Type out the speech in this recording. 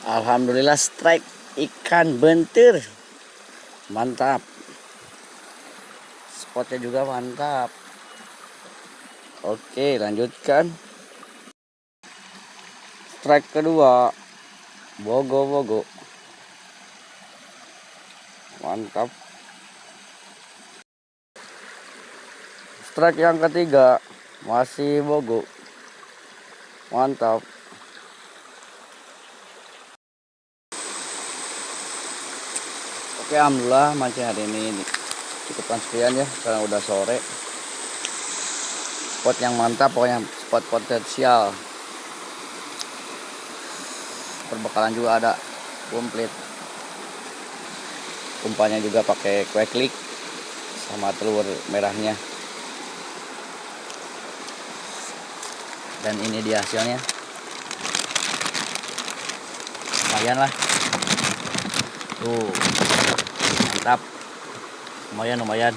Alhamdulillah strike ikan bentir. Mantap. Spotnya juga mantap. Oke, lanjutkan. Strike kedua. Bogo. Mantap. Strike yang ketiga. Masih bogo. Mantap. Oke, alhamdulillah mancing hari ini cukupkan sekian ya, karena udah sore. Spot yang mantap, pokoknya spot potensial. Perbekalan juga ada komplit. Umpannya juga pakai kweklik sama telur merahnya. Dan ini dia hasilnya. Lumayan lah. Tuh. Mantap. Lumayan.